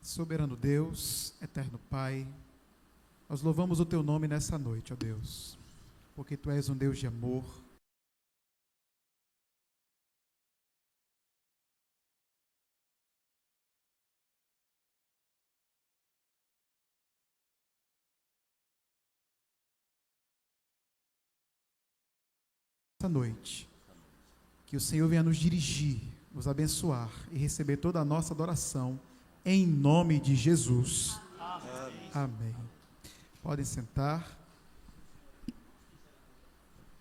Soberano Deus, eterno Pai, nós louvamos o Teu nome nessa noite, ó Deus, porque Tu és um Deus de amor. Essa noite, que o Senhor venha nos dirigir, nos abençoar e receber toda a nossa adoração, em nome de Jesus. Amém. Amém. Podem sentar.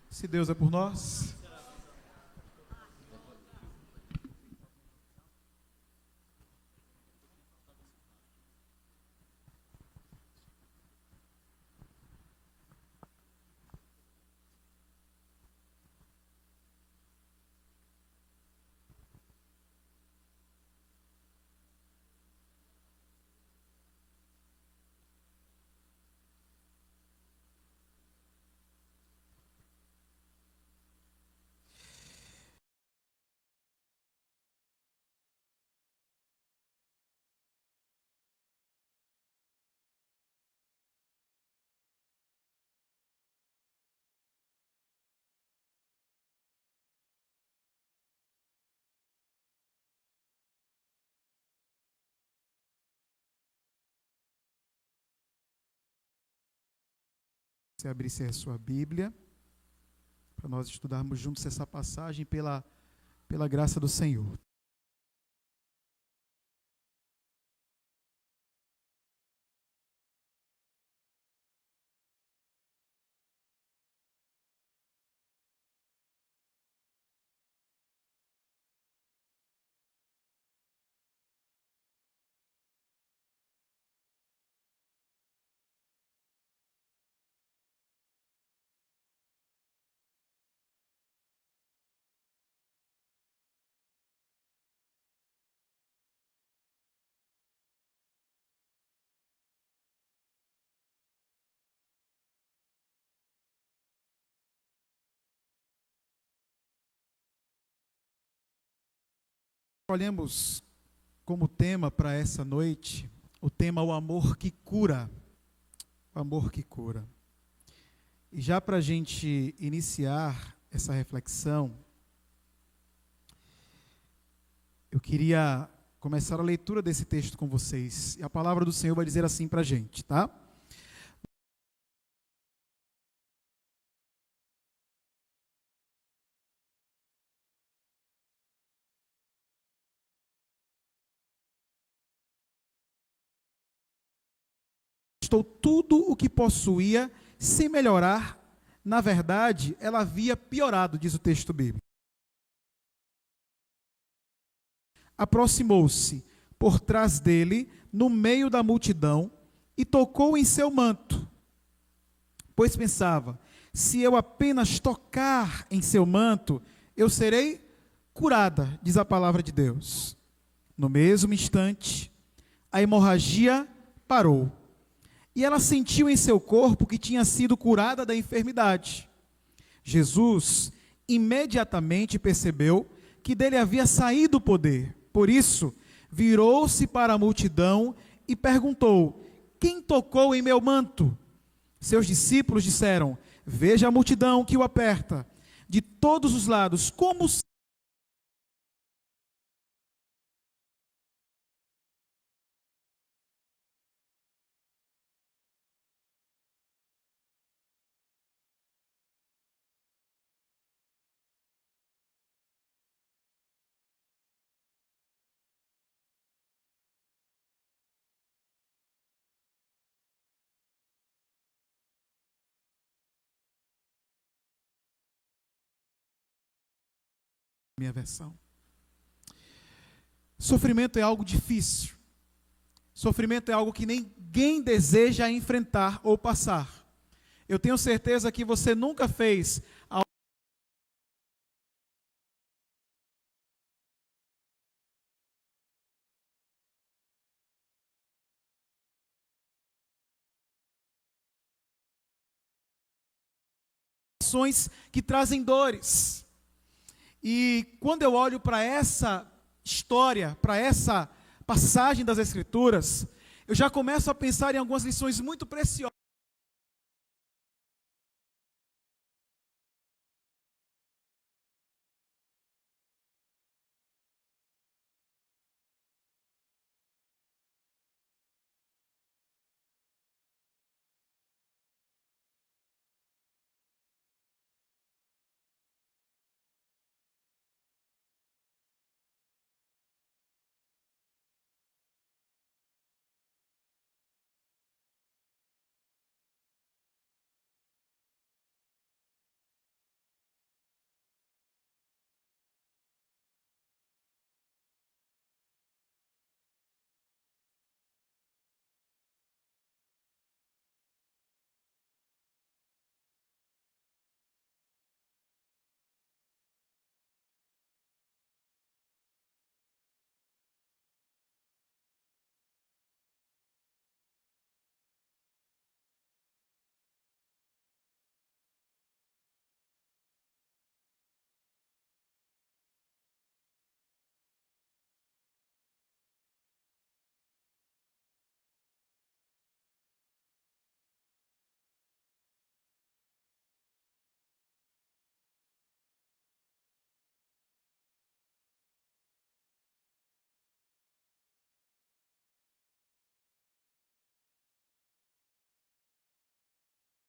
Se Deus é por nós. Você abrisse a sua Bíblia, para nós estudarmos juntos essa passagem pela graça do Senhor. Escolhemos como tema para essa noite o tema O Amor que Cura. O amor que cura. E já para a gente iniciar essa reflexão, eu queria começar a leitura desse texto com vocês. E a palavra do Senhor vai dizer assim para a gente, tá? Tudo o que possuía sem melhorar, na verdade, ela havia piorado, diz o texto bíblico. Aproximou-se por trás dele, no meio da multidão, e tocou em seu manto, pois pensava, se eu apenas tocar em seu manto, eu serei curada, diz a palavra de Deus. No mesmo instante, a hemorragia parou. E ela sentiu em seu corpo que tinha sido curada da enfermidade. Jesus imediatamente percebeu que dele havia saído o poder. Por isso, virou-se para a multidão e perguntou, quem tocou em meu manto? Seus discípulos disseram, veja a multidão que o aperta. De todos os lados, como minha versão. Sofrimento é algo difícil. Sofrimento é algo que ninguém deseja enfrentar ou passar. Eu tenho certeza que você nunca fez algo que trazem dores. E quando eu olho para essa história, para essa passagem das Escrituras, eu já começo a pensar em algumas lições muito preciosas.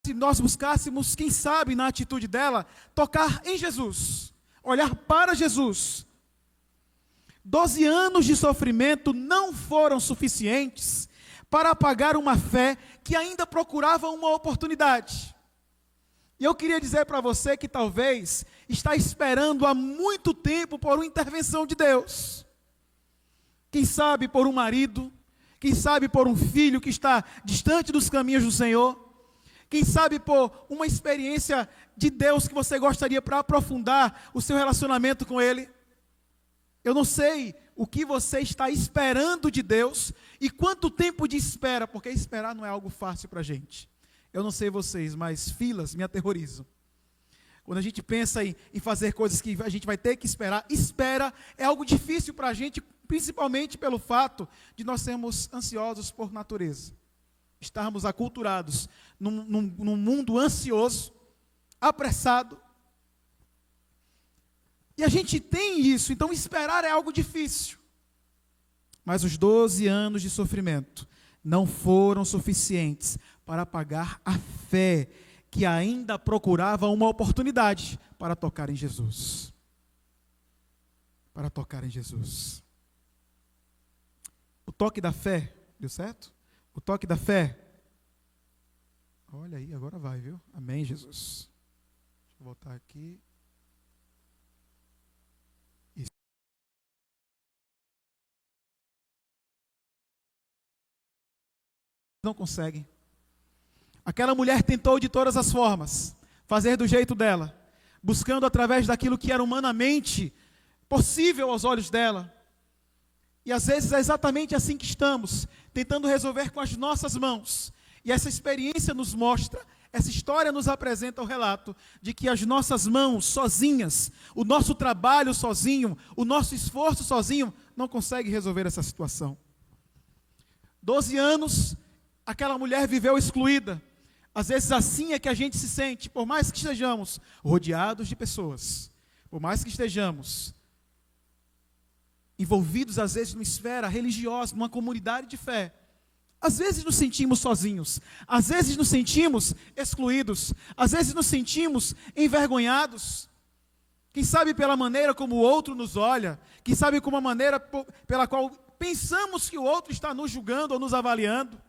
Se nós buscássemos, quem sabe, na atitude dela, tocar em Jesus, olhar para Jesus. 12 anos de sofrimento não foram suficientes para apagar uma fé que ainda procurava uma oportunidade. E eu queria dizer para você que talvez está esperando há muito tempo por uma intervenção de Deus. Quem sabe por um marido, quem sabe por um filho que está distante dos caminhos do Senhor. Quem sabe por uma experiência de Deus que você gostaria para aprofundar o seu relacionamento com Ele. Eu não sei o que você está esperando de Deus e quanto tempo de espera, porque esperar não é algo fácil para a gente. Eu não sei vocês, mas filas me aterrorizam. Quando a gente pensa em fazer coisas que a gente vai ter que esperar, espera é algo difícil para a gente, principalmente pelo fato de nós sermos ansiosos por natureza. Estarmos aculturados num mundo ansioso, apressado. E a gente tem isso, então esperar é algo difícil. Mas os 12 anos de sofrimento não foram suficientes para apagar a fé que ainda procurava uma oportunidade para tocar em Jesus. Para tocar em Jesus. O toque da fé, deu certo? O toque da fé. Olha aí, agora vai, viu? Amém, Jesus. Deixa eu voltar aqui. Isso. Não conseguem. Aquela mulher tentou de todas as formas fazer do jeito dela, buscando através daquilo que era humanamente possível aos olhos dela. E às vezes é exatamente assim que estamos, tentando resolver com as nossas mãos. E essa experiência nos mostra, essa história nos apresenta o relato de que as nossas mãos sozinhas, o nosso trabalho sozinho, o nosso esforço sozinho, não consegue resolver essa situação. 12 anos, aquela mulher viveu excluída. Às vezes assim é que a gente se sente, por mais que estejamos rodeados de pessoas, por mais que estejamos envolvidos às vezes numa esfera religiosa, numa comunidade de fé, às vezes nos sentimos sozinhos, às vezes nos sentimos excluídos, às vezes nos sentimos envergonhados. Quem sabe pela maneira como o outro nos olha, quem sabe com a maneira pela qual pensamos que o outro está nos julgando ou nos avaliando.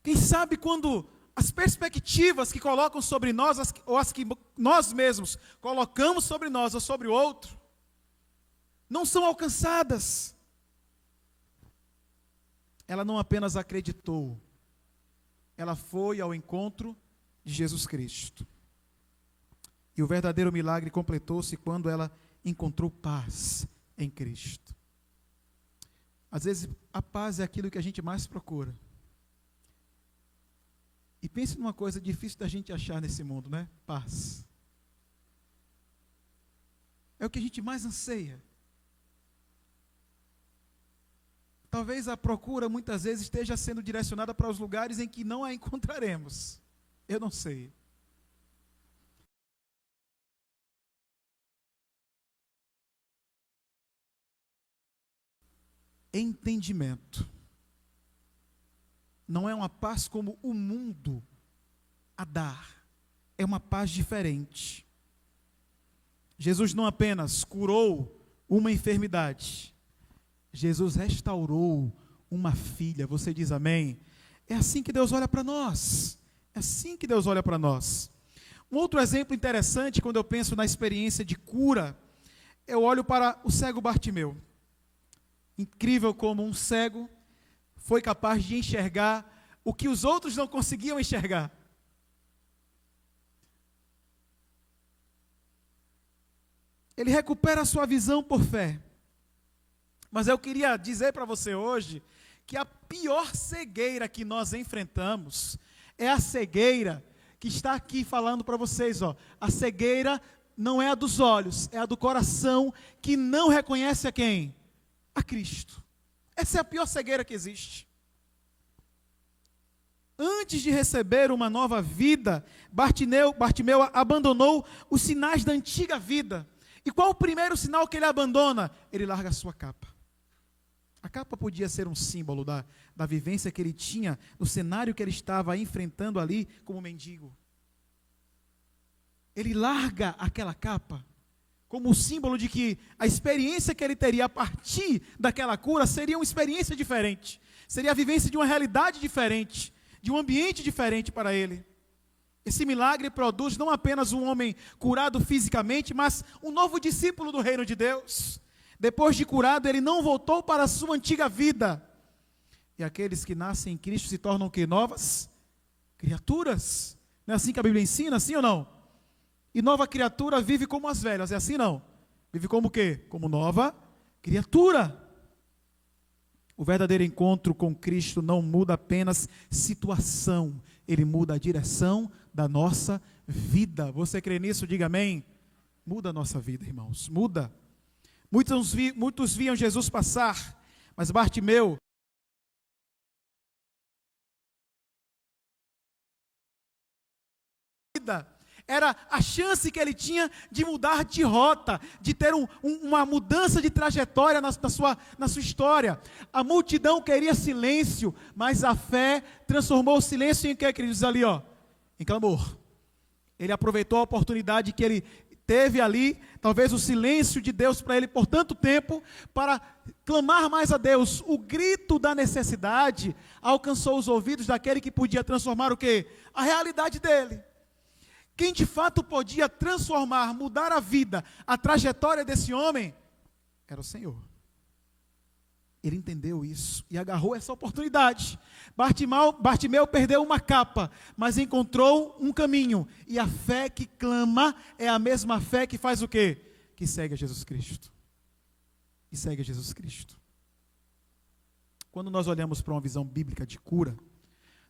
Quem sabe quando as perspectivas que colocam sobre nós, ou as que nós mesmos colocamos sobre nós ou sobre o outro, não são alcançadas. Ela não apenas acreditou, ela foi ao encontro de Jesus Cristo. E o verdadeiro milagre completou-se quando ela encontrou paz em Cristo. Às vezes a paz é aquilo que a gente mais procura. E pense numa coisa difícil da gente achar nesse mundo, né? Paz. É o que a gente mais anseia. Talvez a procura muitas vezes esteja sendo direcionada para os lugares em que não a encontraremos. Eu não sei. Entendimento. Não é uma paz como o mundo a dar. É uma paz diferente. Jesus não apenas curou uma enfermidade. Jesus restaurou uma filha. Você diz amém? É assim que Deus olha para nós. É assim que Deus olha para nós. Um outro exemplo interessante, quando eu penso na experiência de cura, eu olho para o cego Bartimeu. Incrível como um cego foi capaz de enxergar o que os outros não conseguiam enxergar. Ele recupera a sua visão por fé. Mas eu queria dizer para você hoje que a pior cegueira que nós enfrentamos é a cegueira que está aqui falando para vocês, ó. A cegueira não é a dos olhos, é a do coração que não reconhece a quem? A Cristo. Essa é a pior cegueira que existe. Antes de receber uma nova vida, Bartimeu abandonou os sinais da antiga vida. E qual o primeiro sinal que ele abandona? Ele larga a sua capa. A capa podia ser um símbolo da vivência que ele tinha, no cenário que ele estava enfrentando ali como mendigo. Ele larga aquela capa como símbolo de que a experiência que ele teria a partir daquela cura seria uma experiência diferente. Seria a vivência de uma realidade diferente, de um ambiente diferente para ele. Esse milagre produz não apenas um homem curado fisicamente, mas um novo discípulo do reino de Deus. Depois de curado, ele não voltou para a sua antiga vida. E aqueles que nascem em Cristo se tornam o quê? Novas criaturas. Não é assim que a Bíblia ensina, sim ou não? E nova criatura vive como as velhas, é assim não? Vive como o quê? Como nova criatura. O verdadeiro encontro com Cristo não muda apenas situação, ele muda a direção da nossa vida. Você crê nisso? Diga amém. Muda a nossa vida, irmãos, muda. Muitos viam Jesus passar, mas Bartimeu era a chance que ele tinha de mudar de rota, de ter uma mudança de trajetória na sua história. A multidão queria silêncio, mas a fé transformou o silêncio em que, queridos, ali, ó, em clamor. Ele aproveitou a oportunidade que ele teve ali, talvez o silêncio de Deus para ele por tanto tempo, para clamar mais a Deus. O grito da necessidade alcançou os ouvidos daquele que podia transformar o quê? A realidade dele. Quem de fato podia transformar, mudar a vida, a trajetória desse homem, era o Senhor. Ele entendeu isso e agarrou essa oportunidade. Bartimeu perdeu uma capa, mas encontrou um caminho. E a fé que clama é a mesma fé que faz o quê? Que segue a Jesus Cristo. E segue a Jesus Cristo. Quando nós olhamos para uma visão bíblica de cura,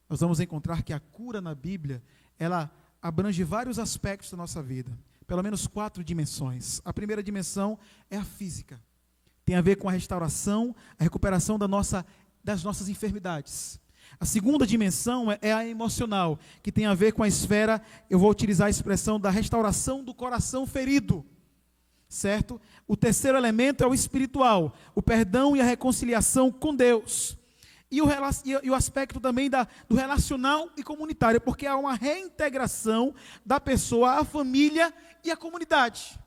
nós vamos encontrar que a cura na Bíblia, ela abrange vários aspectos da nossa vida. Pelo menos 4 dimensões. A primeira dimensão é a física. Tem a ver com a restauração, a recuperação das nossas enfermidades. A segunda dimensão é a emocional, que tem a ver com a esfera, eu vou utilizar a expressão da restauração do coração ferido. Certo? O terceiro elemento é o espiritual, o perdão e a reconciliação com Deus. E o aspecto também do relacional e comunitário, porque há uma reintegração da pessoa à família e à comunidade.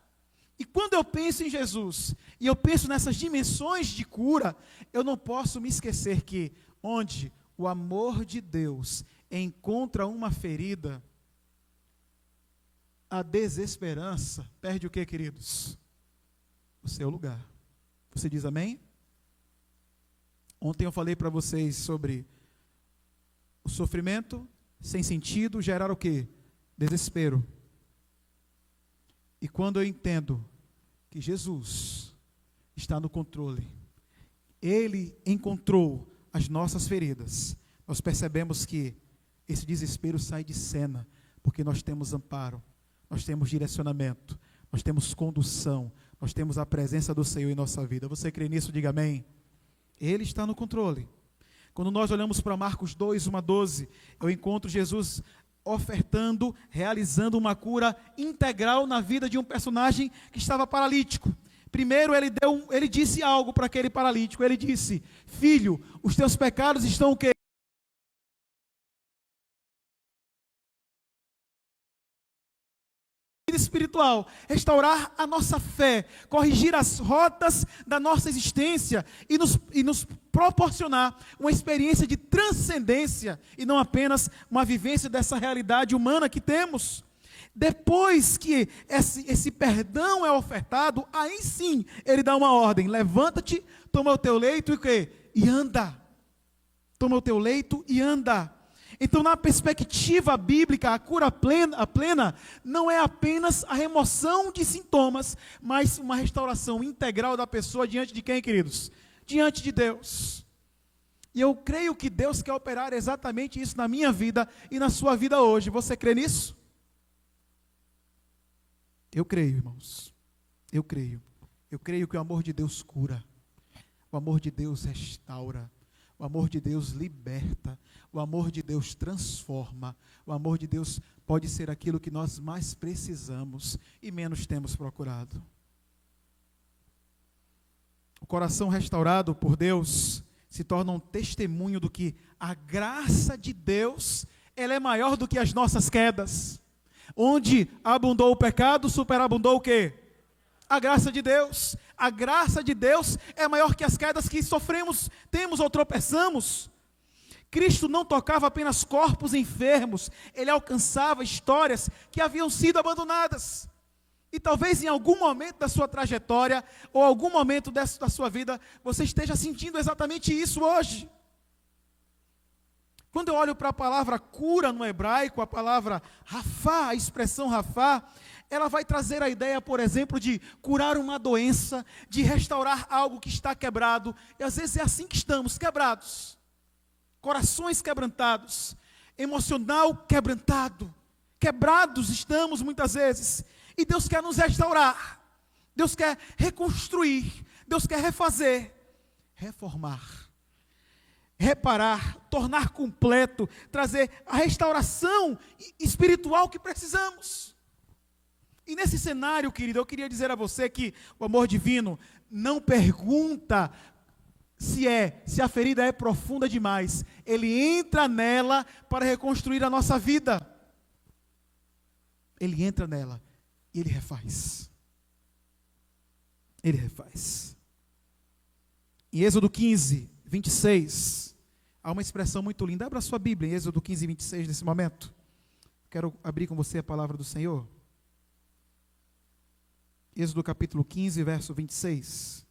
E quando eu penso em Jesus, e eu penso nessas dimensões de cura, eu não posso me esquecer que onde o amor de Deus encontra uma ferida, a desesperança perde o que, queridos? O seu lugar. Você diz amém? Ontem eu falei para vocês sobre o sofrimento sem sentido gerar o quê? Desespero. E quando eu entendo que Jesus está no controle, Ele encontrou as nossas feridas, nós percebemos que esse desespero sai de cena, porque nós temos amparo, nós temos direcionamento, nós temos condução, nós temos a presença do Senhor em nossa vida. Você crê nisso? Diga amém. Ele está no controle. Quando nós olhamos para Marcos 2, 1 a 12, eu encontro Jesus ofertando, realizando uma cura integral na vida de um personagem que estava paralítico. Primeiro ele disse algo para aquele paralítico. Ele disse: filho, os teus pecados estão o quê? Espiritual, restaurar a nossa fé, corrigir as rotas da nossa existência e nos proporcionar uma experiência de transcendência e não apenas uma vivência dessa realidade humana que temos. Depois que esse perdão é ofertado, aí sim ele dá uma ordem: levanta-te, toma o teu leito e anda. Toma o teu leito e anda. Então, na perspectiva bíblica, a cura plena não é apenas a remoção de sintomas, mas uma restauração integral da pessoa diante de quem, queridos? Diante de Deus. E eu creio que Deus quer operar exatamente isso na minha vida e na sua vida hoje. Você crê nisso? Eu creio, irmãos. Eu creio. Eu creio que o amor de Deus cura. O amor de Deus restaura. O amor de Deus liberta, o amor de Deus transforma, o amor de Deus pode ser aquilo que nós mais precisamos e menos temos procurado. O coração restaurado por Deus se torna um testemunho do que a graça de Deus, ela é maior do que as nossas quedas. Onde abundou o pecado, superabundou o quê? A graça de Deus. A graça de Deus é maior que as quedas que sofremos, temos ou tropeçamos. Cristo não tocava apenas corpos enfermos, ele alcançava histórias que haviam sido abandonadas. E talvez em algum momento da sua trajetória, ou algum momento da sua vida, você esteja sentindo exatamente isso hoje. Quando eu olho para a palavra cura no hebraico, a palavra rafá, a expressão rafá, ela vai trazer a ideia, por exemplo, de curar uma doença, de restaurar algo que está quebrado. E às vezes é assim que estamos, quebrados. Corações quebrantados, emocional quebrantado. Quebrados estamos muitas vezes. E Deus quer nos restaurar. Deus quer reconstruir. Deus quer refazer, reformar, reparar, tornar completo, trazer a restauração espiritual que precisamos. E nesse cenário, querido, eu queria dizer a você que o amor divino não pergunta se a ferida é profunda demais. Ele entra nela para reconstruir a nossa vida. Ele entra nela e ele refaz. Ele refaz. Em Êxodo 15, 26, há uma expressão muito linda. Abra a sua Bíblia em Êxodo 15, 26 nesse momento. Quero abrir com você a palavra do Senhor. Êxodo capítulo 15, verso 26.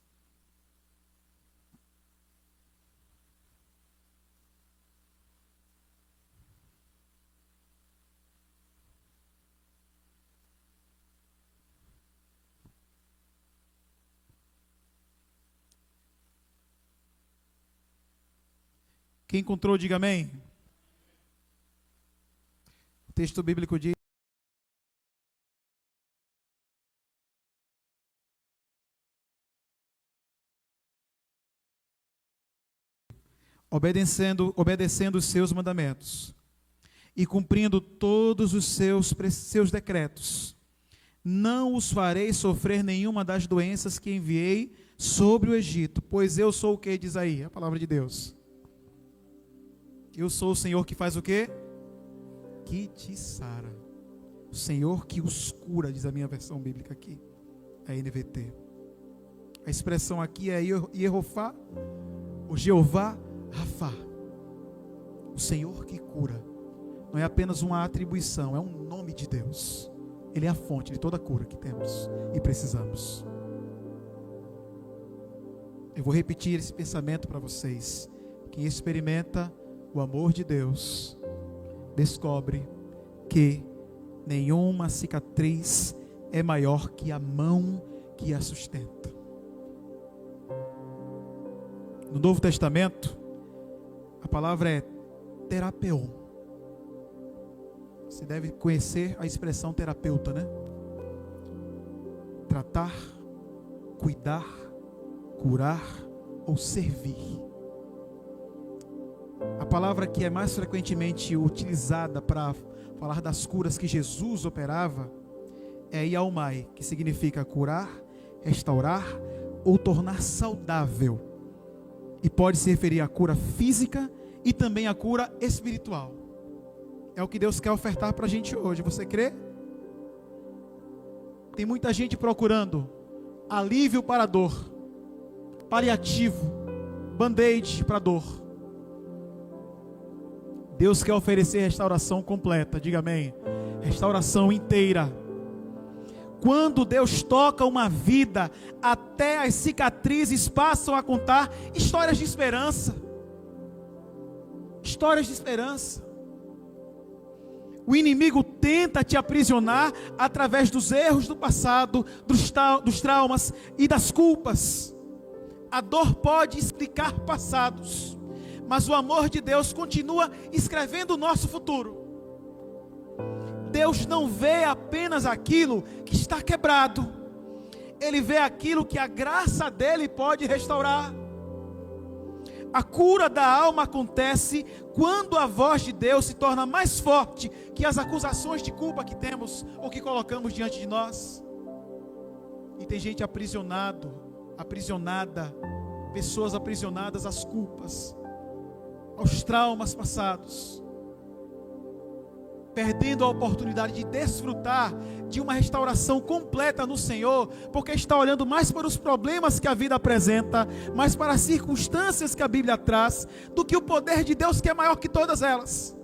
Quem encontrou, diga amém. O texto bíblico diz: obedecendo os seus mandamentos e cumprindo todos os seus decretos, não os farei sofrer nenhuma das doenças que enviei sobre o Egito, pois eu sou o que diz aí, a palavra de Deus. Eu sou o Senhor que faz o quê? Que te sara. O Senhor que os cura, diz a minha versão bíblica aqui, a NVT. A expressão aqui é Yehová, o Jeová Rafá, o Senhor que cura. Não é apenas uma atribuição, é um nome de Deus. Ele é a fonte de toda a cura que temos e precisamos. Eu vou repetir esse pensamento para vocês. Quem experimenta o amor de Deus descobre que nenhuma cicatriz é maior que a mão que a sustenta. No Novo Testamento, a palavra é terapeu. Você deve conhecer a expressão terapeuta, né? Tratar, cuidar, curar ou servir. A palavra que é mais frequentemente utilizada para falar das curas que Jesus operava é iaumai, que significa curar, restaurar ou tornar saudável. E pode se referir à cura física e também à cura espiritual. É o que Deus quer ofertar para a gente hoje. Você crê? Tem muita gente procurando alívio para a dor, paliativo, band-aid para a dor. Deus quer oferecer restauração completa, diga amém. Restauração inteira. Quando Deus toca uma vida, até as cicatrizes passam a contar histórias de esperança. Histórias de esperança. O inimigo tenta te aprisionar através dos erros do passado, dos traumas e das culpas. A dor pode explicar passados, mas o amor de Deus continua escrevendo o nosso futuro. Deus não vê apenas aquilo que está quebrado, Ele vê aquilo que a graça dEle pode restaurar. A cura da alma acontece quando a voz de Deus se torna mais forte que as acusações de culpa que temos ou que colocamos diante de nós. E tem gente aprisionada, pessoas aprisionadas às culpas, aos traumas passados, perdendo a oportunidade de desfrutar de uma restauração completa no Senhor, porque está olhando mais para os problemas que a vida apresenta, mais para as circunstâncias que a Bíblia traz, do que o poder de Deus que é maior que todas elas.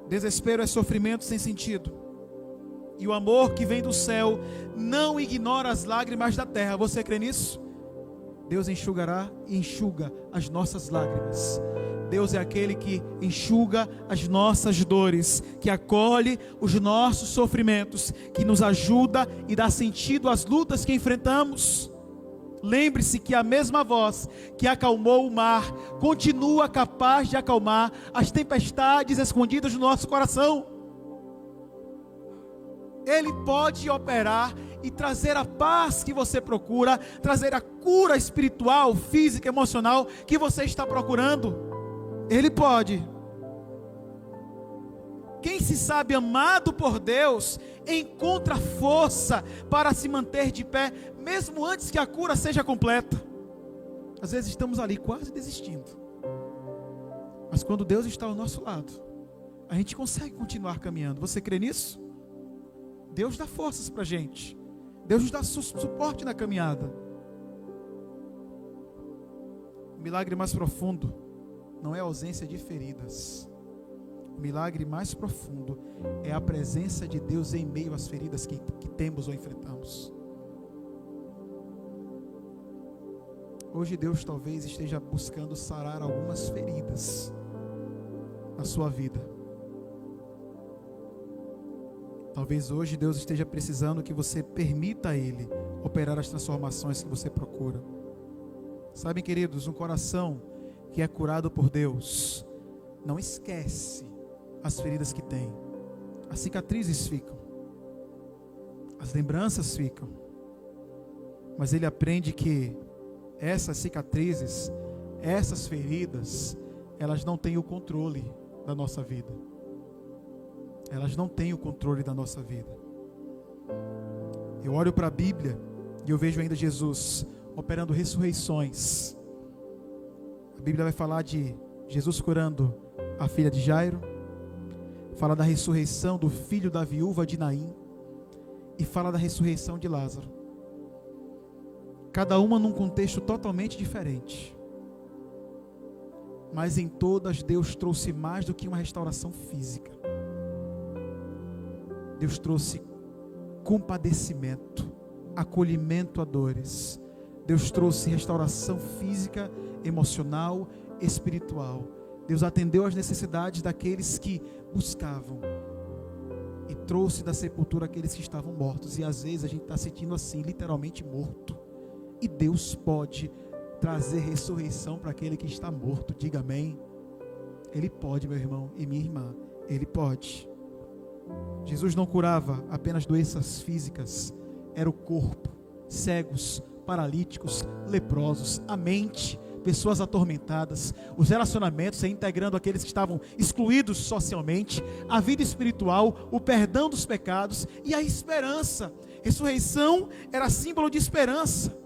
Desespero é sofrimento sem sentido, e o amor que vem do céu não ignora as lágrimas da terra. Você crê nisso? Deus enxugará e enxuga as nossas lágrimas. Deus é aquele que enxuga as nossas dores, que acolhe os nossos sofrimentos, que nos ajuda e dá sentido às lutas que enfrentamos. Lembre-se que a mesma voz que acalmou o mar continua capaz de acalmar as tempestades escondidas no nosso coração. Ele pode operar e trazer a paz que você procura, trazer a cura espiritual, física, emocional que você está procurando. Ele pode. Quem se sabe amado por Deus, encontra força para se manter de pé, mesmo antes que a cura seja completa. Às vezes estamos ali quase desistindo, mas quando Deus está ao nosso lado, a gente consegue continuar caminhando. Você crê nisso? Deus dá forças para a gente. Deus nos dá suporte na caminhada. O milagre mais profundo não é a ausência de feridas. O milagre mais profundo é a presença de Deus em meio às feridas que temos ou enfrentamos. Hoje Deus talvez esteja buscando sarar algumas feridas na sua vida. Talvez hoje Deus esteja precisando que você permita a Ele operar as transformações que você procura. Sabem, queridos, um coração que é curado por Deus não esquece as feridas que tem. As cicatrizes ficam, as lembranças ficam, mas ele aprende que essas cicatrizes, essas feridas, elas não têm o controle da nossa vida. Elas não têm o controle da nossa vida. Eu olho para a Bíblia e eu vejo ainda Jesus operando ressurreições. A Bíblia vai falar de Jesus curando a filha de Jairo, fala da ressurreição do filho da viúva de Naim e fala da ressurreição de Lázaro. Cada uma num contexto totalmente diferente. Mas em todas Deus trouxe mais do que uma restauração física. Deus trouxe compadecimento, acolhimento a dores. Deus trouxe restauração física, emocional, espiritual. Deus atendeu às necessidades daqueles que buscavam e trouxe da sepultura aqueles que estavam mortos. E às vezes a gente está sentindo assim, literalmente morto. E Deus pode trazer ressurreição para aquele que está morto. Diga amém. Ele pode, meu irmão e minha irmã. Ele pode. Jesus não curava apenas doenças físicas, era o corpo, cegos, paralíticos, leprosos, a mente, pessoas atormentadas, os relacionamentos, reintegrando aqueles que estavam excluídos socialmente, a vida espiritual, o perdão dos pecados e a esperança. Ressurreição era símbolo de esperança.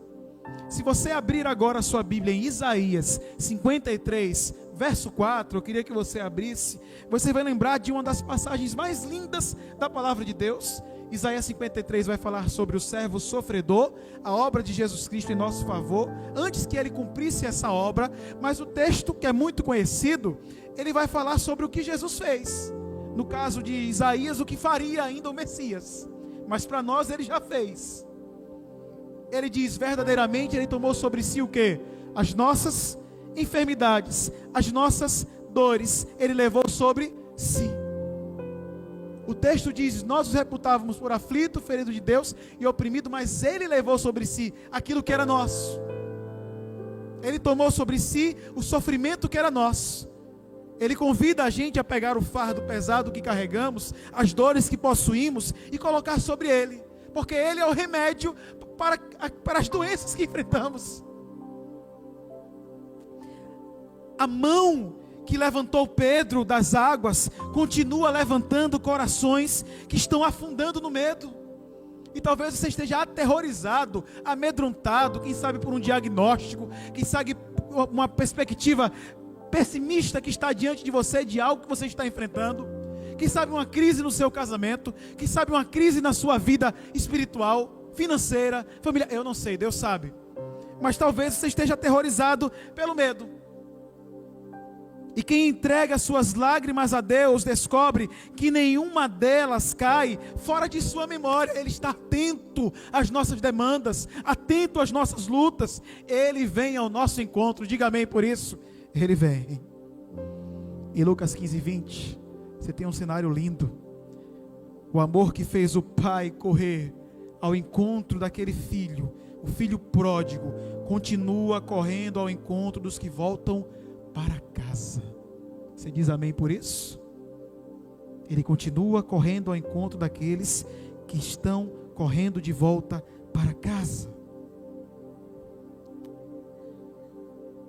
Se você abrir agora a sua Bíblia em Isaías 53, verso 4, eu queria que você abrisse, você vai lembrar de uma das passagens mais lindas da palavra de Deus. Isaías 53 vai falar sobre o servo sofredor, a obra de Jesus Cristo em nosso favor, antes que ele cumprisse essa obra, mas o texto, que é muito conhecido, ele vai falar sobre o que Jesus fez. No caso de Isaías, o que faria ainda o Messias, mas para nós ele já fez. Ele diz, verdadeiramente ele tomou sobre si o quê? As nossas enfermidades, as nossas dores, ele levou sobre si. O texto diz, nós os reputávamos por aflito, ferido de Deus e oprimido, mas ele levou sobre si aquilo que era nosso. Ele tomou sobre si o sofrimento que era nosso. Ele convida a gente a pegar o fardo pesado que carregamos, as dores que possuímos e colocar sobre ele, porque ele é o remédio para as doenças que enfrentamos. A mão que levantou Pedro das águas continua levantando corações que estão afundando no medo. E talvez você esteja aterrorizado, amedrontado, quem sabe por um diagnóstico, quem sabe uma perspectiva pessimista que está diante de você, de algo que você está enfrentando, quem sabe uma crise no seu casamento, quem sabe uma crise na sua vida espiritual, financeira, familiar, eu não sei, Deus sabe, mas talvez você esteja aterrorizado pelo medo. E quem entrega suas lágrimas a Deus, descobre que nenhuma delas cai fora de sua memória. Ele está atento às nossas demandas, atento às nossas lutas. Ele vem ao nosso encontro, diga amém por isso. Ele vem. Em Lucas 15, 20, você tem um cenário lindo. O amor que fez o pai correr ao encontro daquele filho, o filho pródigo, continua correndo ao encontro dos que voltam para casa. Você diz amém por isso? Ele continua correndo ao encontro daqueles que estão correndo de volta para casa.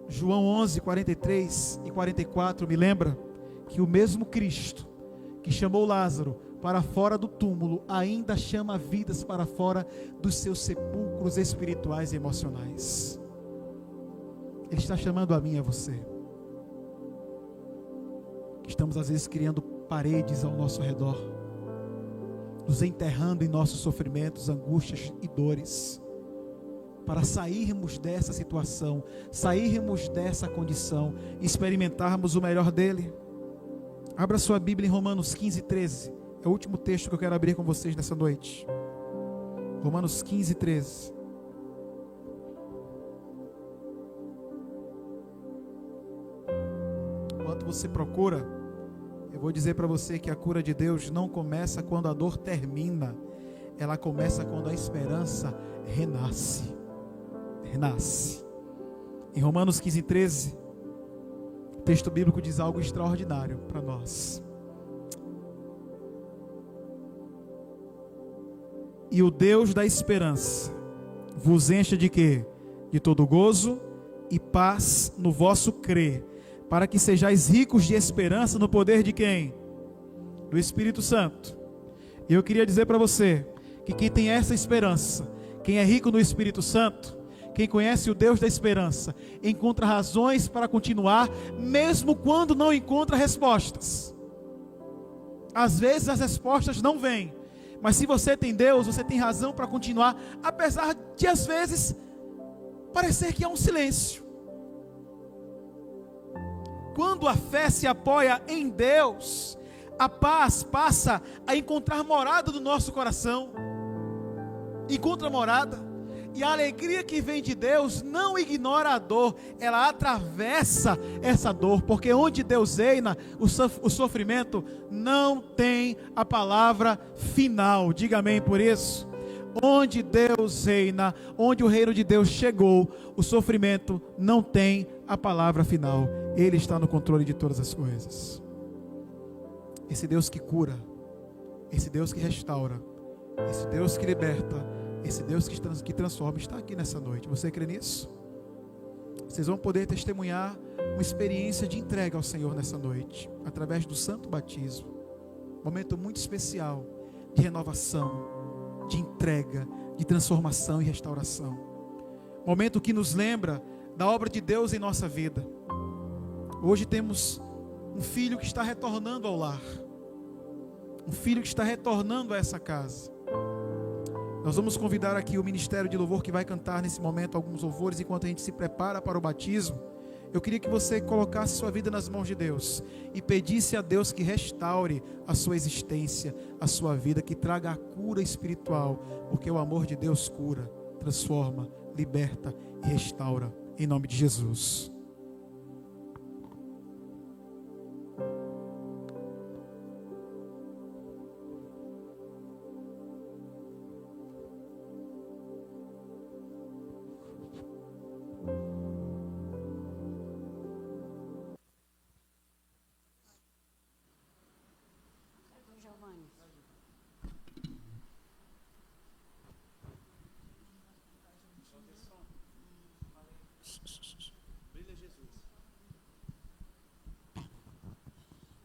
João 11, 43 e 44 me lembra que o mesmo Cristo que chamou Lázaro para fora do túmulo ainda chama vidas para fora dos seus sepulcros espirituais e emocionais. Ele está chamando a mim e a você. Estamos às vezes criando paredes ao nosso redor, nos enterrando em nossos sofrimentos, angústias e dores, para sairmos dessa situação, sairmos dessa condição, experimentarmos o melhor dele. Abra sua Bíblia em Romanos 15, 13, é o último texto que eu quero abrir com vocês nessa noite. Romanos 15, 13. Enquanto você procura, eu vou dizer para você que a cura de Deus não começa quando a dor termina, ela começa quando a esperança renasce. Em Romanos 15, 13, o texto bíblico diz algo extraordinário para nós. E o Deus da esperança vos encha de quê? De todo gozo e paz no vosso crer, para que sejais ricos de esperança no poder de quem? Do Espírito Santo. E eu queria dizer para você, que quem tem essa esperança, quem é rico no Espírito Santo, quem conhece o Deus da esperança, encontra razões para continuar, mesmo quando não encontra respostas. Às vezes as respostas não vêm, mas se você tem Deus, você tem razão para continuar, apesar de às vezes parecer que há um silêncio. Quando a fé se apoia em Deus, a paz passa a encontrar morada no nosso coração. Encontra morada. E a alegria que vem de Deus não ignora a dor, ela atravessa essa dor, porque onde Deus reina, o sofrimento não tem a palavra final. Diga amém por isso. Onde Deus reina, onde o reino de Deus chegou, o sofrimento não tem a palavra final. Ele está no controle de todas as coisas. Esse Deus que cura, esse Deus que restaura, esse Deus que liberta, esse Deus que transforma, está aqui nessa noite. Você crê nisso? Vocês vão poder testemunhar uma experiência de entrega ao Senhor nessa noite, através do santo batismo. Momento muito especial de renovação, de entrega, de transformação e restauração. Momento que nos lembra da obra de Deus em nossa vida. Hoje temos um filho que está retornando ao lar, um filho que está retornando a essa casa. Nós vamos convidar aqui o Ministério de Louvor, que vai cantar nesse momento alguns louvores enquanto a gente se prepara para o batismo. Eu queria que você colocasse sua vida nas mãos de Deus e pedisse a Deus que restaure a sua existência, a sua vida, que traga a cura espiritual, porque o amor de Deus cura, transforma, liberta e restaura, em nome de Jesus.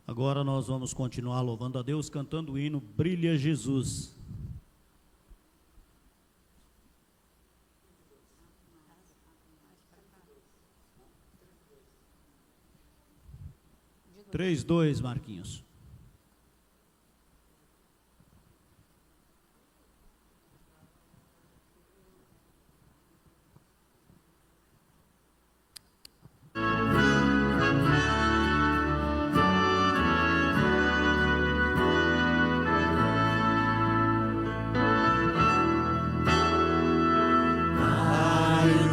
Agora nós vamos continuar louvando a Deus, cantando o hino Brilha Jesus. Três, dois, Marquinhos.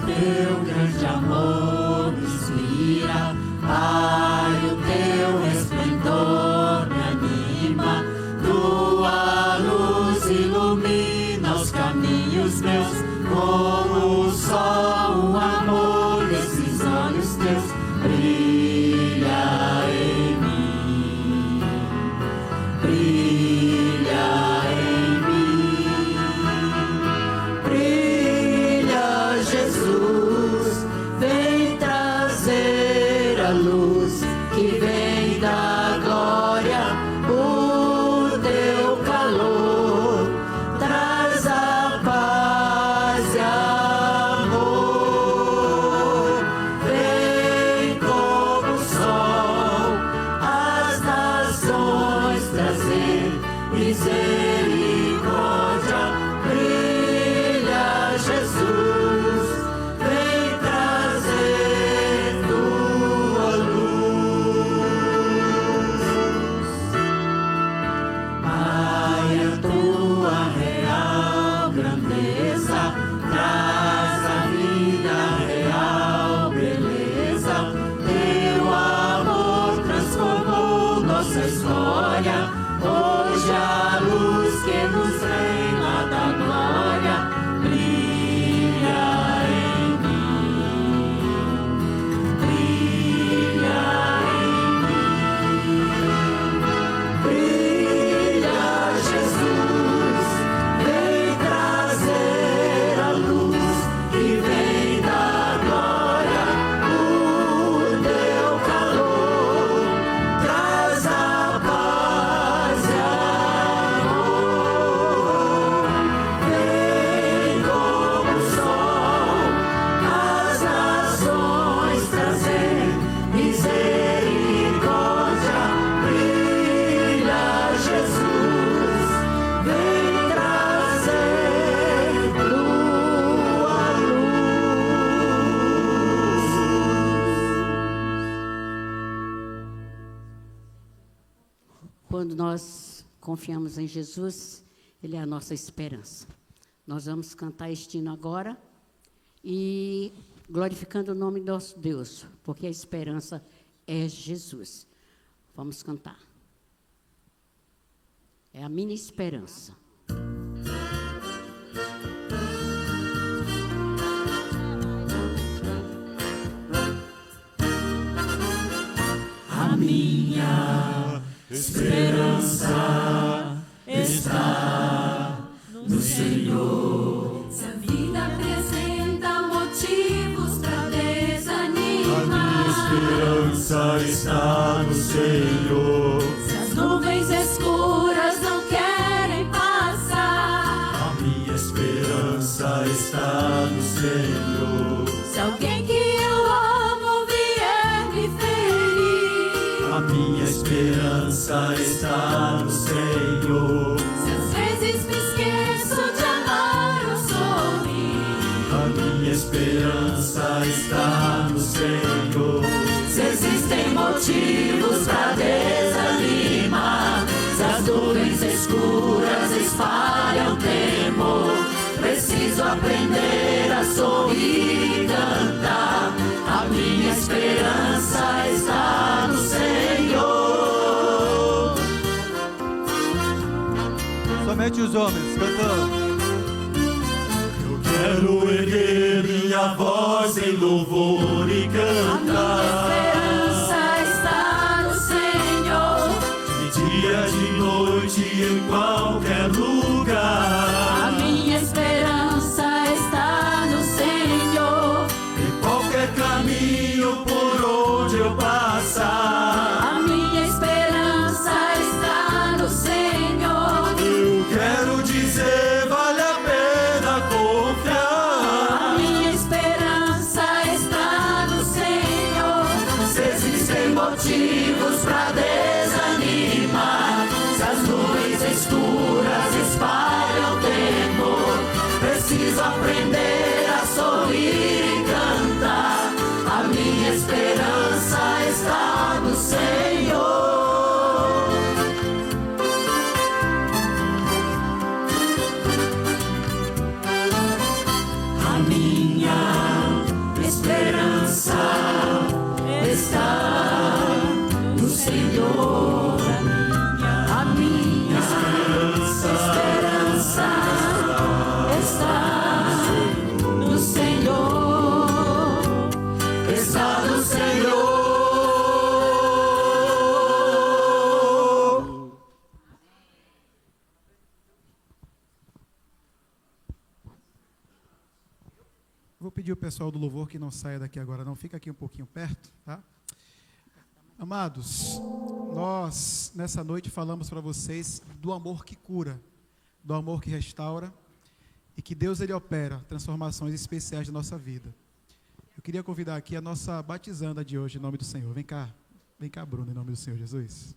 Teu grande amor me inspira, Pai, o teu resplendor me anima, tua luz ilumina os caminhos meus, como o sol, o amor desses olhos teus brilha em mim, brilha em mim, brilha Jesus, vem trazer a luz que vem da glória, o teu calor traz a paz e amor, vem como o sol as nações trazer misericórdia, brilha Jesus, vem trazer tua luz. Pai, a tua real grandeza traz a vida real beleza, teu amor transformou nossa história, hoje a luz que nos vem lá da glória brilha em mim, brilha em mim, brilha Jesus, vem trazer a luz que vem da glória, o teu calor traz a paz e amor, vem como o sol as nações trazer misericórdia, brilha Jesus, vem trazer tua luz. Quando nós confiamos em Jesus, Ele é a nossa esperança. Nós vamos cantar este hino agora e glorificando o nome do nosso Deus, porque a esperança é Jesus. Vamos cantar. É a minha esperança. A minha esperança está no Senhor. Se a vida apresenta motivos para desanimar, Esperança está no Senhor. se as nuvens escuras não querem passar, A minha esperança está no Senhor. se alguém que eu amo vier me ferir, A minha esperança está no Senhor. se às vezes me esqueço de amar ou sorrir, A minha esperança está no Senhor. se existem motivos para desanimar, se as nuvens escuras espalham temor, preciso aprender a sorrir e cantar. A minha esperança está no Senhor. Somente os homens cantando. Eu quero erguer minha voz em louvor e A minha cantar. esperança está no Senhor. De dia, de noite, em qualquer lugar. A minha esperança está no Senhor. Em qualquer caminho por onde eu passar. A minha esperança está no Senhor. Eu quero dizer, vale a pena A confiar. minha esperança está no Senhor. Se existem motivos para desanimar, se as nuvens escuras espalham temor, preciso aprender a sorrir e cantar. A minha esperança está no Senhor. A minha esperança está no Senhor. A minha esperança está no Senhor. Está no Senhor. Vou pedir o pessoal do louvor que não saia daqui agora, não. Fica aqui um pouquinho perto, tá? Amados, nós nessa noite falamos para vocês do amor que cura, do amor que restaura e que Deus ele opera transformações especiais na nossa vida. Eu queria convidar aqui a nossa batizanda de hoje em nome do Senhor. Vem cá, Bruno, em nome do Senhor Jesus.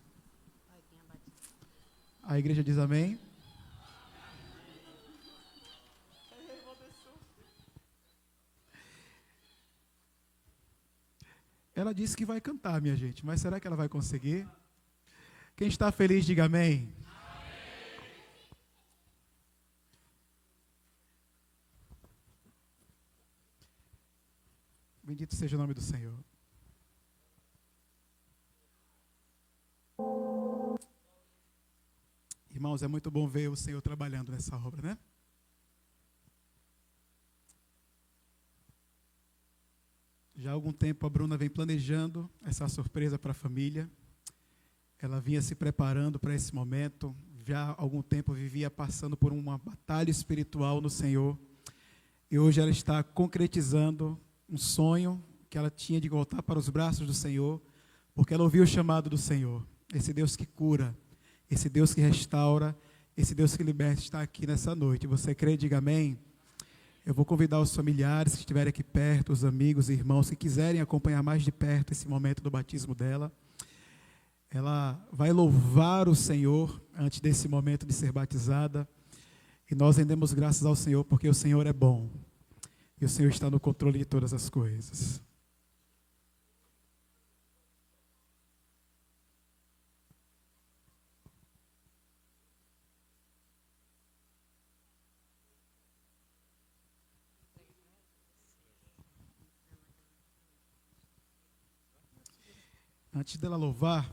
A igreja diz amém. Ela disse que vai cantar, minha gente, mas será que ela vai conseguir? Quem está feliz, diga amém. Bendito seja o nome do Senhor. Irmãos, é muito bom ver o Senhor trabalhando nessa obra, né? Já há algum tempo a Bruna vem planejando essa surpresa para a família. Ela vinha se preparando para esse momento. Já há algum tempo vivia passando por uma batalha espiritual no Senhor. E hoje ela está concretizando um sonho que ela tinha de voltar para os braços do Senhor, porque ela ouviu o chamado do Senhor. Esse Deus que cura, esse Deus que restaura, esse Deus que liberta está aqui nessa noite. Você crê? Diga amém. Eu vou convidar os familiares que estiverem aqui perto, os amigos e irmãos que quiserem acompanhar mais de perto esse momento do batismo dela. Ela vai louvar o Senhor antes desse momento de ser batizada. E nós rendemos graças ao Senhor porque o Senhor é bom. E o Senhor está no controle de todas as coisas. Antes dela louvar,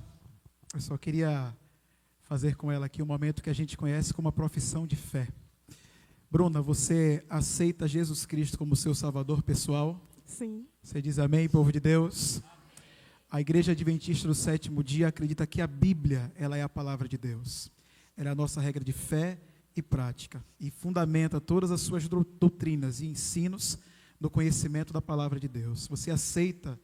eu só queria fazer com ela aqui um momento que a gente conhece como a profissão de fé. Bruna, você aceita Jesus Cristo como seu salvador pessoal? Sim. Você diz amém, povo de Deus? A Igreja Adventista do Sétimo Dia acredita que a Bíblia, ela é a palavra de Deus. Ela é a nossa regra de fé e prática, e fundamenta todas as suas doutrinas e ensinos no conhecimento da palavra de Deus. Você aceita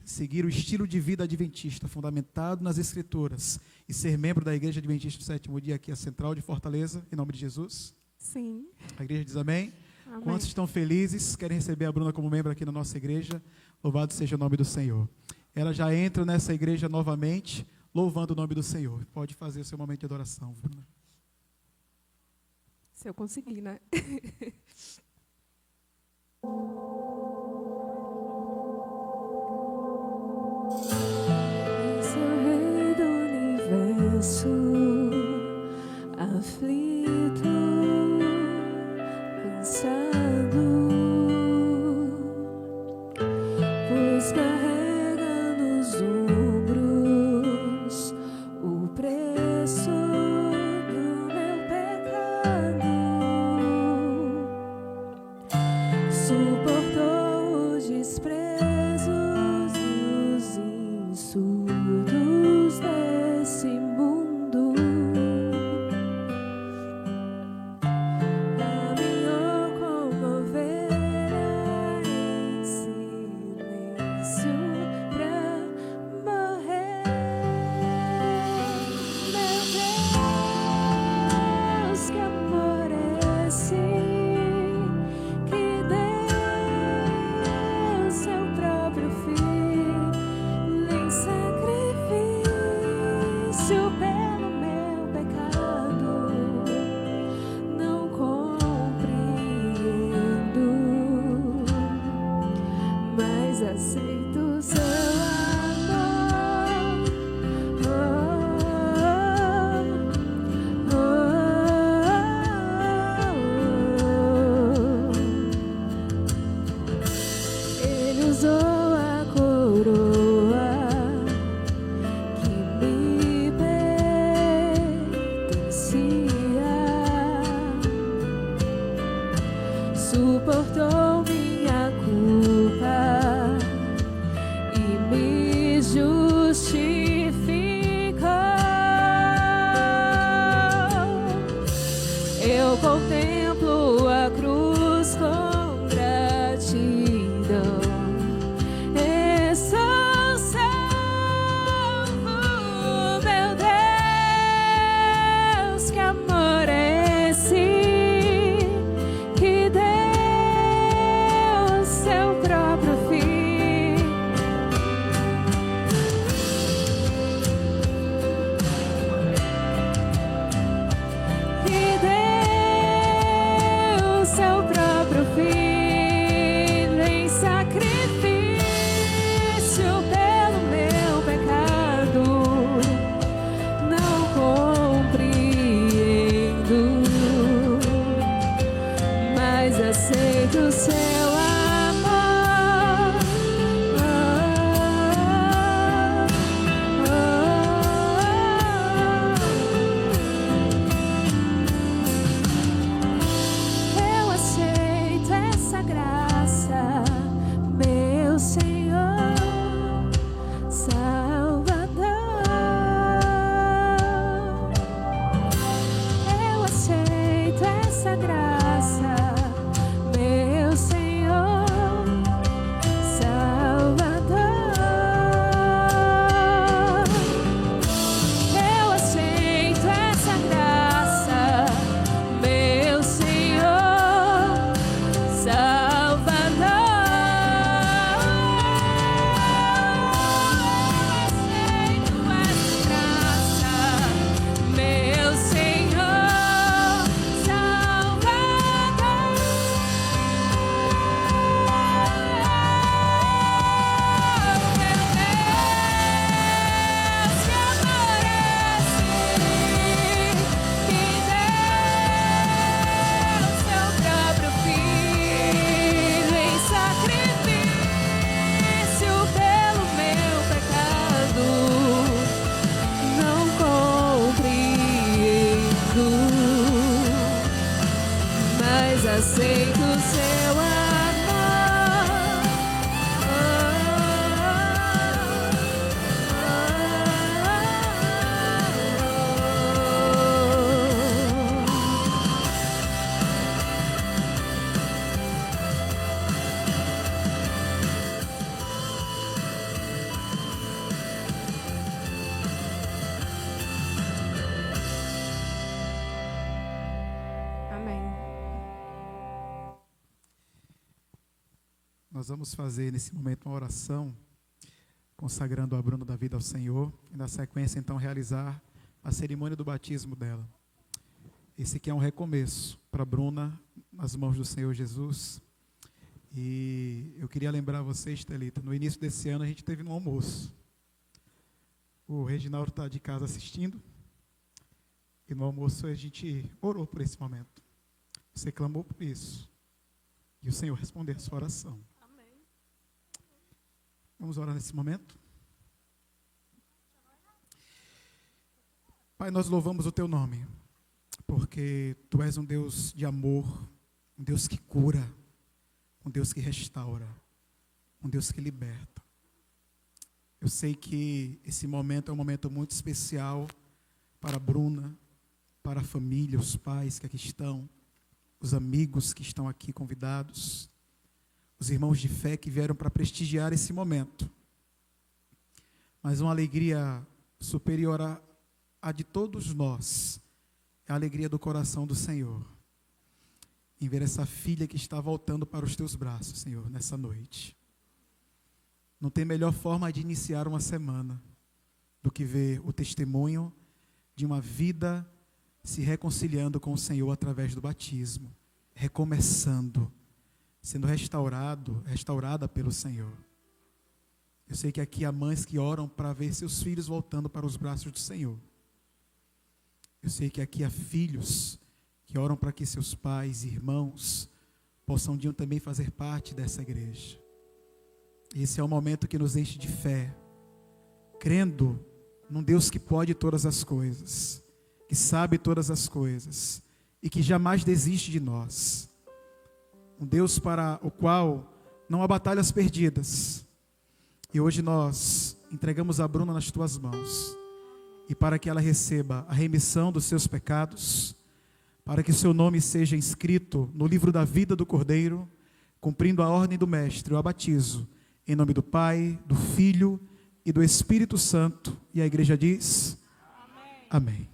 seguir o estilo de vida adventista, fundamentado nas Escrituras, e ser membro da Igreja Adventista do Sétimo Dia, aqui a Central de Fortaleza, em nome de Jesus? Sim. A igreja diz amém? Amém. Quantos estão felizes, querem receber a Bruna como membro aqui na nossa igreja? Louvado seja o nome do Senhor. Ela já entra nessa igreja novamente, louvando o nome do Senhor. Pode fazer o seu momento de adoração, Bruna. Se eu conseguir, né? Seu rei do universo, aflito, cansado, pois carrega nos ombros o preço do meu pecado. Suportou os desprezos e os insultos desse mundo. Caminhou como ovelha em silêncio pra morrer. Meu Deus, que amor é esse que deu seu próprio filho em sacrifício pelo meu pecado. Não compreendo, mas aceito seu amor. Ele usou a coroa que me pertencia, suportou minha culpa e me justificou. Eu contemplo a cruz com gratidão. Estou salvo, meu Deus, que amor é esse que deu seu próprio filho. Que deu seu próprio filho em sacrifício pelo meu pecado. Não compreendo, mas aceito o seu amor. Eu aceito essa graça, meu Senhor, Salvador. Eu aceito essa graça, meu Senhor, Salvador. Eu aceito essa graça, meu Senhor, Salvador. aceito o seu amor. Nós vamos fazer nesse momento uma oração, consagrando a Bruna da vida ao Senhor, e na sequência então realizar a cerimônia do batismo dela. Esse aqui é um recomeço para Bruna, nas mãos do Senhor Jesus. E eu queria lembrar vocês, Thelita, no início desse ano a gente teve um almoço. O Reginaldo está de casa assistindo, e no almoço a gente orou por esse momento. Você clamou por isso, e o Senhor respondeu a sua oração. Amém. Vamos orar nesse momento? Pai, nós louvamos o Teu nome, porque Tu és um Deus de amor, um Deus que cura, um Deus que restaura, um Deus que liberta. Eu sei que esse momento é um momento muito especial para a Bruna, para a família, os pais que aqui estão, os amigos que estão aqui convidados, os irmãos de fé que vieram para prestigiar esse momento. Mas uma alegria superior à de todos nós é a alegria do coração do Senhor, em ver essa filha que está voltando para os Teus braços, Senhor, nessa noite. Não tem melhor forma de iniciar uma semana do que ver o testemunho de uma vida se reconciliando com o Senhor através do batismo, recomeçando, sendo restaurada pelo Senhor. Eu sei que aqui há mães que oram para ver seus filhos voltando para os braços do Senhor. Eu sei que aqui há filhos que oram para que seus pais e irmãos possam um dia também fazer parte dessa igreja. Esse é o momento que nos enche de fé, crendo num Deus que pode todas as coisas, que sabe todas as coisas e que jamais desiste de nós. Um Deus para o qual não há batalhas perdidas. E hoje nós entregamos a Bruna nas Tuas mãos, e para que ela receba a remissão dos seus pecados, para que seu nome seja inscrito no livro da vida do Cordeiro, cumprindo a ordem do Mestre, o batizo, em nome do Pai, do Filho e do Espírito Santo. E a igreja diz: amém. Amém.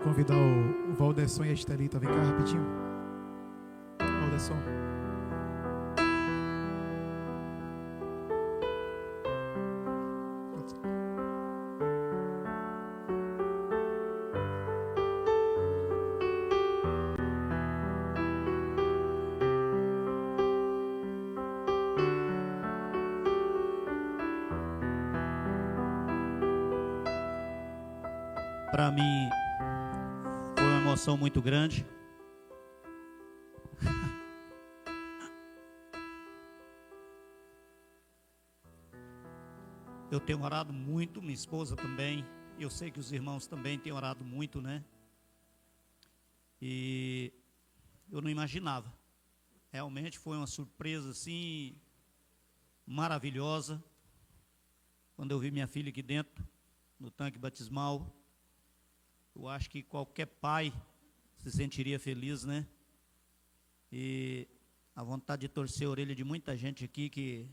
convidar o Valderson e a Estelita. Vem cá rapidinho. Valderson. Para mim, foi uma emoção muito grande. Eu tenho orado muito, minha esposa também. Eu sei que os irmãos também têm orado muito, né? E eu não imaginava. Realmente foi uma surpresa assim maravilhosa. Quando eu vi minha filha aqui dentro, no tanque batismal, eu acho que qualquer pai se sentiria feliz, né? E a vontade de torcer a orelha de muita gente aqui que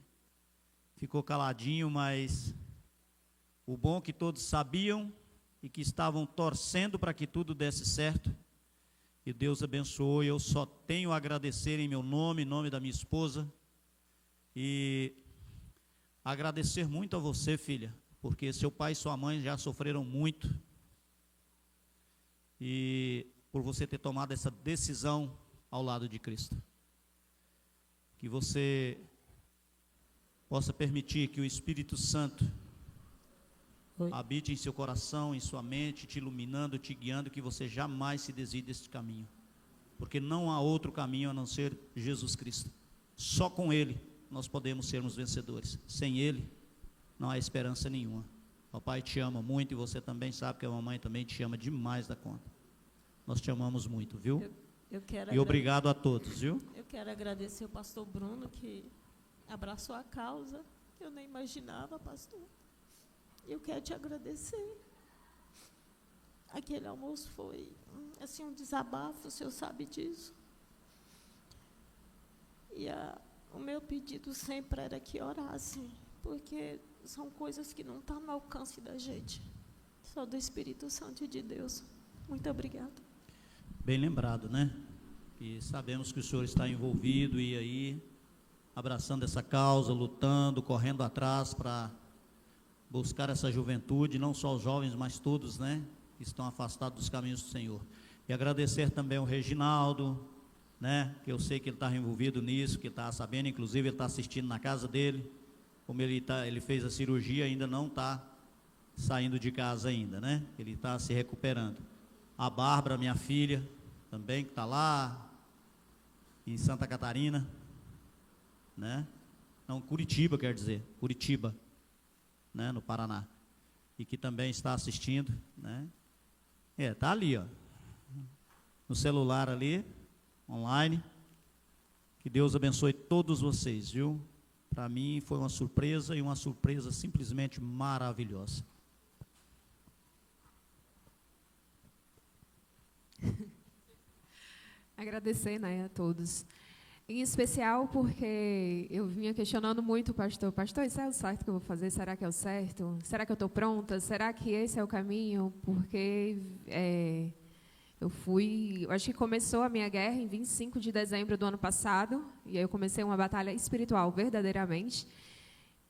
ficou caladinho, mas o bom é que todos sabiam e que estavam torcendo para que tudo desse certo. E Deus abençoou, e eu só tenho a agradecer em meu nome, em nome da minha esposa, e agradecer muito a você, filha, porque seu pai e sua mãe já sofreram muito, e por você ter tomado essa decisão ao lado de Cristo. Que você possa permitir que o Espírito Santo habite em seu coração, em sua mente, te iluminando, te guiando, que você jamais se desvie deste caminho, porque não há outro caminho a não ser Jesus Cristo. Só com Ele nós podemos sermos vencedores. Sem Ele não há esperança nenhuma. Papai te ama muito, e você também sabe que a mamãe também te ama demais da conta. Nós te amamos muito, viu? E obrigado a todos, viu? Eu quero agradecer o pastor Bruno, que abraçou a causa, que eu nem imaginava, pastor. Eu quero te agradecer. Aquele almoço foi, assim, um desabafo, o senhor sabe disso. E o meu pedido sempre era que orassem, porque são coisas que não estão no alcance da gente, só do Espírito Santo e de Deus. Muito obrigada. Bem lembrado, né? E sabemos que o senhor está envolvido e aí abraçando essa causa, lutando, correndo atrás para buscar essa juventude, não só os jovens, mas todos, né, que estão afastados dos caminhos do Senhor. E agradecer também ao Reginaldo, né, que eu sei que ele está envolvido nisso, que está sabendo, inclusive ele está assistindo na casa dele, como ele fez a cirurgia, ainda não está saindo de casa ainda, né, ele está se recuperando. A Bárbara, minha filha, também, que está lá em Santa Catarina, né, não, Curitiba, quer dizer, Curitiba, né, no Paraná, e que também está assistindo, né, está ali, ó, no celular ali, online. Que Deus abençoe todos vocês, viu? Para mim foi uma surpresa, e uma surpresa simplesmente maravilhosa. Agradecer, né, a todos. Em especial porque eu vinha questionando muito o pastor. Pastor, isso é o certo que eu vou fazer? Será que é o certo? Será que eu estou pronta? Será que esse é o caminho? Porque eu acho que começou a minha guerra em 25 de dezembro do ano passado, e aí eu comecei uma batalha espiritual, verdadeiramente.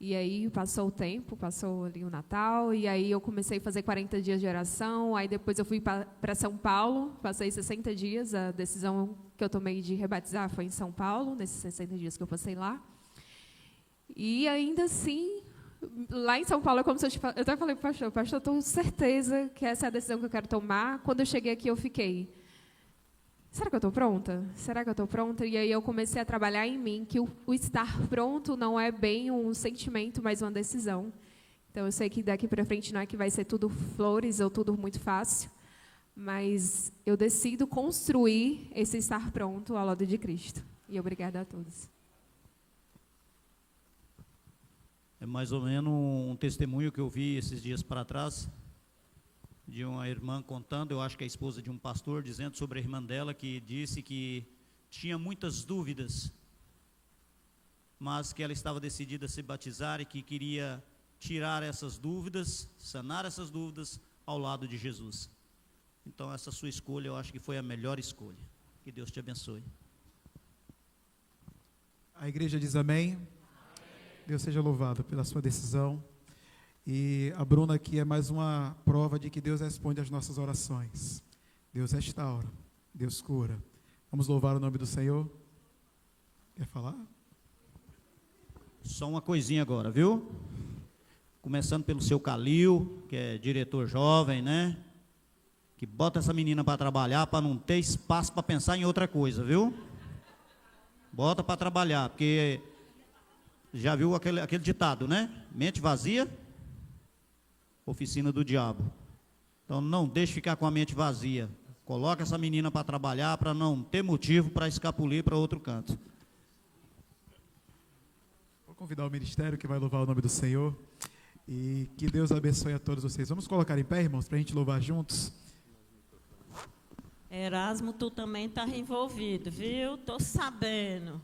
E aí passou o tempo, passou ali o Natal, e aí eu comecei a fazer 40 dias de oração, aí depois eu fui para São Paulo, passei 60 dias, a decisão que eu tomei de rebatizar foi em São Paulo, nesses 60 dias que eu passei lá. E ainda assim, lá em São Paulo, como se eu até falei para o pastor, eu tenho certeza que essa é a decisão que eu quero tomar. Quando eu cheguei aqui, eu fiquei, será que eu estou pronta? Será que eu estou pronta? E aí eu comecei a trabalhar em mim, que o estar pronto não é bem um sentimento, mas uma decisão. Então, eu sei que daqui para frente não é que vai ser tudo flores ou tudo muito fácil, mas eu decido construir esse estar pronto ao lado de Cristo. E obrigada a todos. É mais ou menos um testemunho que eu vi esses dias para trás, de uma irmã contando, eu acho que é a esposa de um pastor, dizendo sobre a irmã dela, que disse que tinha muitas dúvidas, mas que ela estava decidida a se batizar e que queria tirar essas dúvidas, sanar essas dúvidas ao lado de Jesus. Então, essa sua escolha, eu acho que foi a melhor escolha. Que Deus te abençoe. A igreja diz amém. Deus seja louvado pela sua decisão. E a Bruna aqui é mais uma prova de que Deus responde às nossas orações. Deus restaura, Deus cura. Vamos louvar o nome do Senhor. Quer falar? Só uma coisinha agora, viu? Começando pelo seu Calil, que é diretor jovem, né? Que bota essa menina para trabalhar, para não ter espaço para pensar em outra coisa, viu? Bota para trabalhar, porque já viu aquele ditado, né? Mente vazia, oficina do diabo. Então não deixe ficar com a mente vazia. Coloca essa menina para trabalhar, para não ter motivo para escapulir para outro canto. Vou convidar o ministério que vai louvar o nome do Senhor. E que Deus abençoe a todos vocês. Vamos colocar em pé, irmãos, para a gente louvar juntos. Erasmo, tu também está envolvido, viu? Tô sabendo.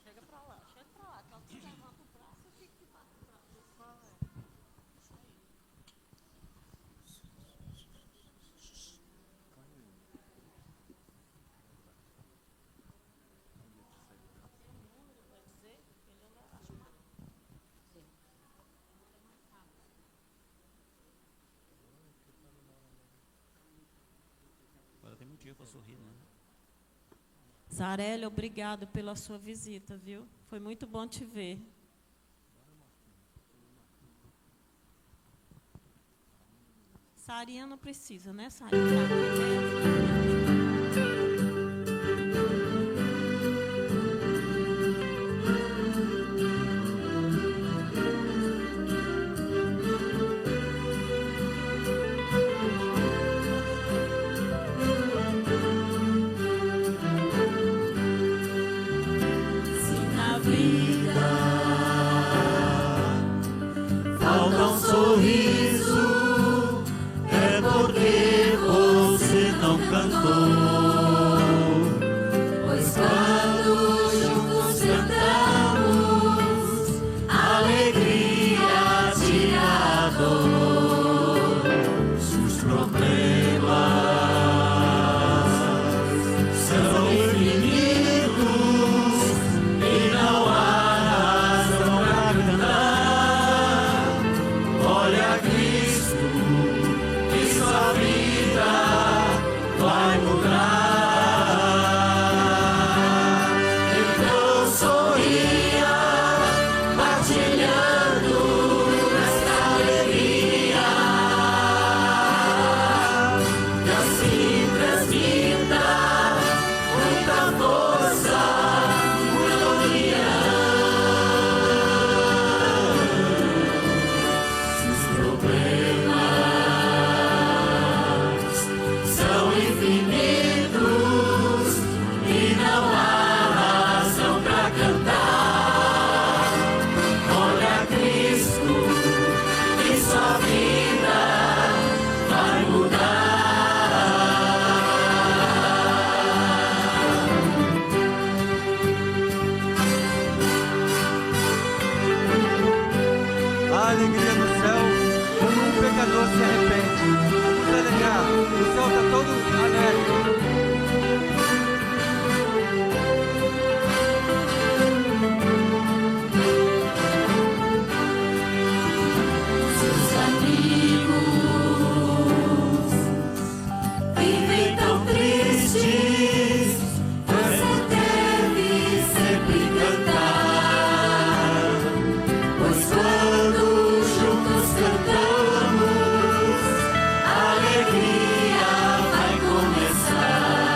Chega para lá, que alguém levanta o braço e fica debaixo do braço. Agora tem motivo para sorrir, né? Zarelli, obrigado pela sua visita, viu? Foi muito bom te ver. Sarinha não precisa, né, Sarinha? Falta um sorriso, é porque você não cantou. Pois quando juntos cantamos, a alegria tira a dor. Os problemas são infinitos e não há razão para cantar. Olha Cristo e sua vida vai mudar. Então sorria, partilhando esta alegria, e assim transmita muita força, muita união. Os problemas são infinitos e não há razão para cantar. Olha Cristo e sua vida vai mudar. A alegria no céu quando um pecador se arrepende. Vamos alegrar, o céu está todo alegre. Seus amigos vivem tão tristes, você deve sempre cantar. Pois quando juntos cantamos, a alegria vai começar.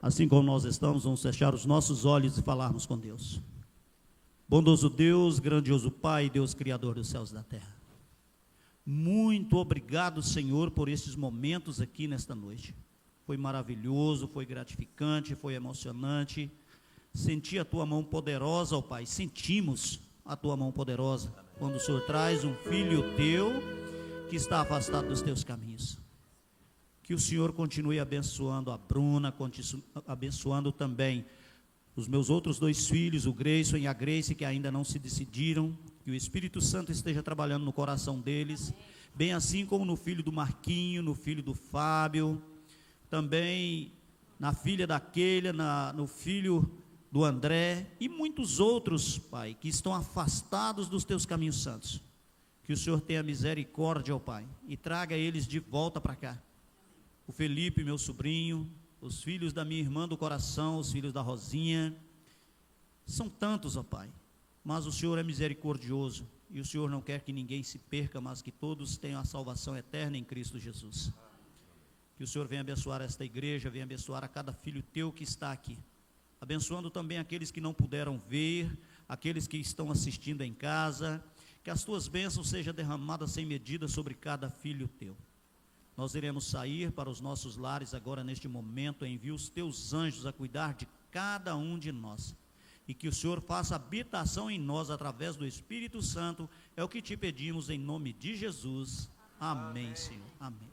Assim como nós estamos, vamos fechar os nossos olhos e falarmos com Deus. Bondoso Deus, grandioso Pai, Deus Criador dos céus e da terra. Muito obrigado, Senhor, por esses momentos aqui nesta noite. Foi maravilhoso, foi gratificante, foi emocionante. Senti a Tua mão poderosa, ó Pai, sentimos a Tua mão poderosa, quando o Senhor traz um filho Teu, que está afastado dos Teus caminhos. Que o Senhor continue abençoando a Bruna, abençoando também os meus outros 2 filhos, o Grayson e a Grace, que ainda não se decidiram. Que o Espírito Santo esteja trabalhando no coração deles, bem assim como no filho do Marquinho, no filho do Fábio, também na filha da Keila, no filho do André e muitos outros, Pai, que estão afastados dos Teus caminhos santos. Que o Senhor tenha misericórdia, ó Pai, e traga eles de volta para cá. O Felipe, meu sobrinho, os filhos da minha irmã do coração, os filhos da Rosinha, são tantos, ó Pai, mas o Senhor é misericordioso, e o Senhor não quer que ninguém se perca, mas que todos tenham a salvação eterna em Cristo Jesus. Que o Senhor venha abençoar esta igreja, venha abençoar a cada filho Teu que está aqui, abençoando também aqueles que não puderam ver, aqueles que estão assistindo em casa, que as Tuas bênçãos sejam derramadas sem medida sobre cada filho Teu. Nós iremos sair para os nossos lares agora neste momento, envia os Teus anjos a cuidar de cada um de nós, e que o Senhor faça habitação em nós através do Espírito Santo, é o que Te pedimos em nome de Jesus, amém, Senhor, amém.